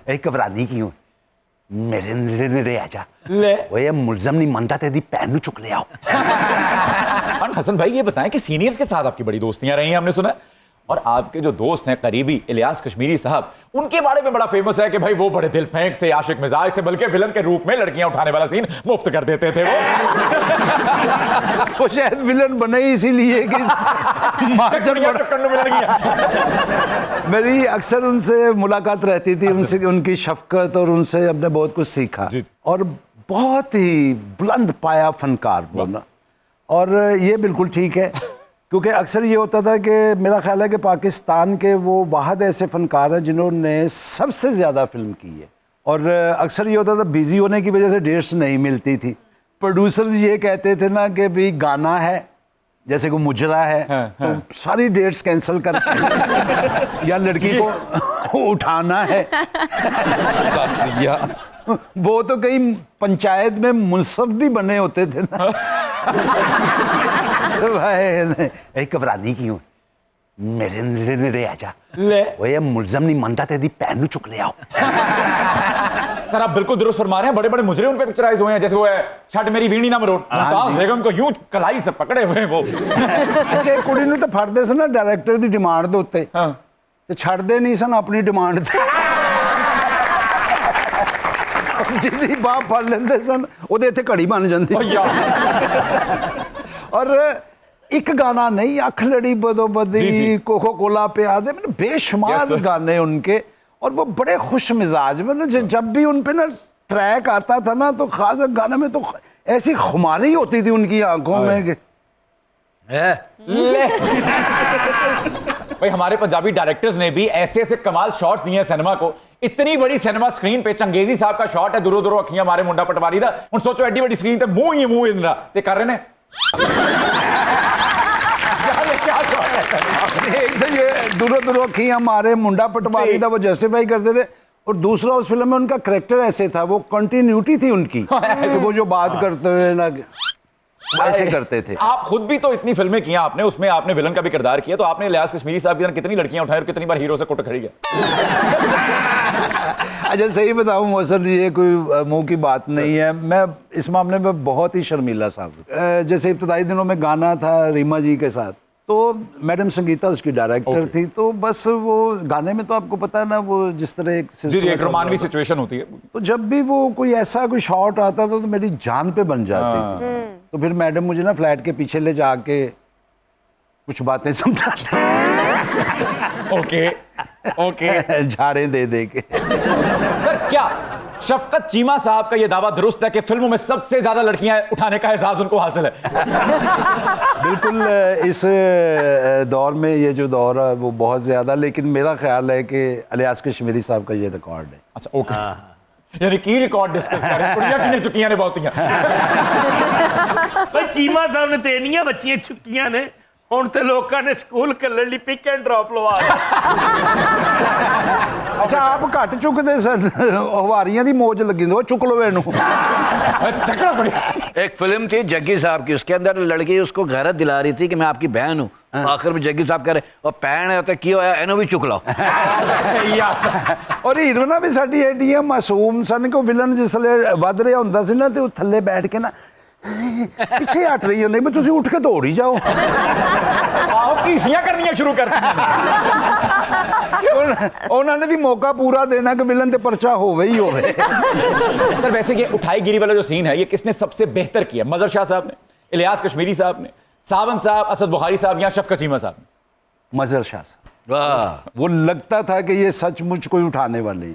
एक घबरानी क्यों मेरे नेड़े आ जा ले वो ये मुलजम नहीं मनता तेरी भैन नूं चुक ले आओ। हसन भाई ये बताएं कि सीनियर्स के साथ आपकी बड़ी दोस्तियां रही हैं हमने सुना, और आपके जो दोस्त हैं करीबी इलियास कश्मीरी साहब, उनके बारे में बड़ा फेमस है कि भाई वो बड़े दिल फेंक थे, आशिक मिजाज थे, बल्कि विलन के रूप में लड़कियां उठाने वाला सीन मुफ्त कर देते थे वो शायद विलन बने ही इसीलिए कि मेरी अक्सर उनसे मुलाकात रहती थी, उनसे उनकी शफकत और उनसे हमने बहुत कुछ सीखा और बहुत ही बुलंद पाया फनकार बोलना। और ये बिल्कुल ठीक है क्योंकि अक्सर ये होता था कि मेरा ख्याल है कि पाकिस्तान के वो वाहद ऐसे फनकार हैं जिन्होंने सबसे ज़्यादा फिल्म की है, और अक्सर ये होता था बिजी होने की वजह से डेट्स नहीं मिलती थी। प्रोड्यूसर्स ये कहते थे ना कि भाई गाना है जैसे को मुजरा है तो सारी डेट्स कैंसिल करते या लड़की को उठाना है वो तो कई पंचायत में मुंसफ भी बने होते थे ना। भाई एक घबरानी क्यों मेरे नेड़े आ जा ले वो ये मुलजम नहीं मनता तेरी भैन नूं चुक ले आओ। सर आप बिल्कुल दुरुस्त फरमा रहे हैं, बड़े बड़े मुजरे उन पे पिक्चराइज हुए हैं, जैसे वो है छठ मेरी वीणी ना मरोड़, मुमताज बेगम को यूं कलाई से पकड़े हुए हैं वो। अच्छा कुड़ी नूं तो फड़दे सन ना डायरेक्टर की डिमांड दे उत्ते ते छड्डदे नहीं सन अपनी डिमांड ते जिहदी बाह फड़ लेंदे सन ओहदे इत्थे घड़ी बन जांदी। और एक गाना नहीं अख लड़ी बदोबदी कोको कोला प्याज मतलब बेशुमार गाने उनके, और वो बड़े खुश मिजाज मतलब जब भी उन पे ना ट्रैक आता था ना तो खास गाने में तो ऐसी खुमारी होती थी उनकी आंखों में कि भाई हमारे पंजाबी डायरेक्टर्स ने भी ऐसे ऐसे कमाल शॉट्स दिए हैं सिनेमा को। इतनी बड़ी सिनेमा स्क्रीन पे चंगेजी साहब का शॉट है, दूरों दूरों अखियां मारे मुंडा पटवारी दा, हुण सोचो एडी बड़ी स्क्रीन ते मुंह ही मुंह इंदरा ते कर रहे ने एक तो ये दूरों दूरों अखियां मारे मुंडा पटवारी दा वो जस्टिफाई करते थे, और दूसरा उस फिल्म में उनका कैरेक्टर ऐसे था, वो कंटिन्यूटी थी उनकी तो वो जो बात करते हुए ना ऐसे करते थे। आप खुद भी तो इतनी फिल्में की आपने, उसमें आपने विलन का भी किरदार किया, तो आपने इलियास कश्मीरी साहब की तरह कितनी लड़कियां उठाई और कितनी बार हीरो से कुट खड़ी गए? अच्छा सही बताऊं मोहसिन ये कोई मुंह की बात नहीं है, मैं इस मामले में बहुत ही शर्मीला साहब। जैसे इब्तदाई दिनों में गाना था रीमा जी के साथ, तो मैडम संगीता उसकी डायरेक्टर थी, तो बस वो गाने में तो आपको पता है ना वो जिस तरह एक रोमानवी सिचुएशन होती है, तो जब भी वो कोई ऐसा कोई शॉट आता था तो मेरी जान पे बन जाती थी। तो फिर मैडम मुझे ना फ्लैट के पीछे ले जाके कुछ बातें समझाते ओके झाड़े दे के। सर क्या शफकत चीमा साहब का यह दावा दुरुस्त है कि फिल्मों में सबसे ज्यादा लड़कियां उठाने का एजाज उनको हासिल है? बिल्कुल इस दौर में ये जो दौर है वो बहुत ज्यादा, लेकिन मेरा ख्याल है कि इलियास कश्मीरी साहब का ये रिकॉर्ड है। अच्छा ओके, यानी की रिकॉर्ड डिस्कस कर रहे हैं, कुड़ियां किने चुकियां ने बहुतियां। भाई चीमा साहब ने तेनियां बच्चियां चुकियां ने, हुण ते लोकां ने स्कूल कल्लण लई पिक एंड ड्रॉप लवा। अच्छा आप घट चुकते सर, हवारियां दी मौज लगी दो चुक लो इनू। एक फिल्म थी जग्गी साहब की, उसके अंदर लड़की उसको गैरत दिला रही थी कि मैं आपकी बहन हूँ, आखिर में जग्गी साहब कह रहे और भैन है तो की होया इनू भी चुक लो। और हीरोइना भी साडी एडियां मासूम सन को विलन जिसले वध रहा हुंदा सी ना ते थल्ले बैठ के ना पिछे हट रही होंदी भी तुसीं उठ के दौड़ ही जाओ। घीसियां करनियां शुरू कर उन्होंने भी मौका पूरा देना कि विलन ते पर्चा होवे ही होवे। सर वैसे ये उठाई गिरी वाला जो सीन है ये किसने सबसे बेहतर किया? मजर शाह साहब ने, इलियास कश्मीरी साहब ने, सावन साहब, असद बुखारी साहब या शफकत चीमा साहब ने? मजर शाह साहब। वो लगता था कि ये सचमुच कोई उठाने वाले।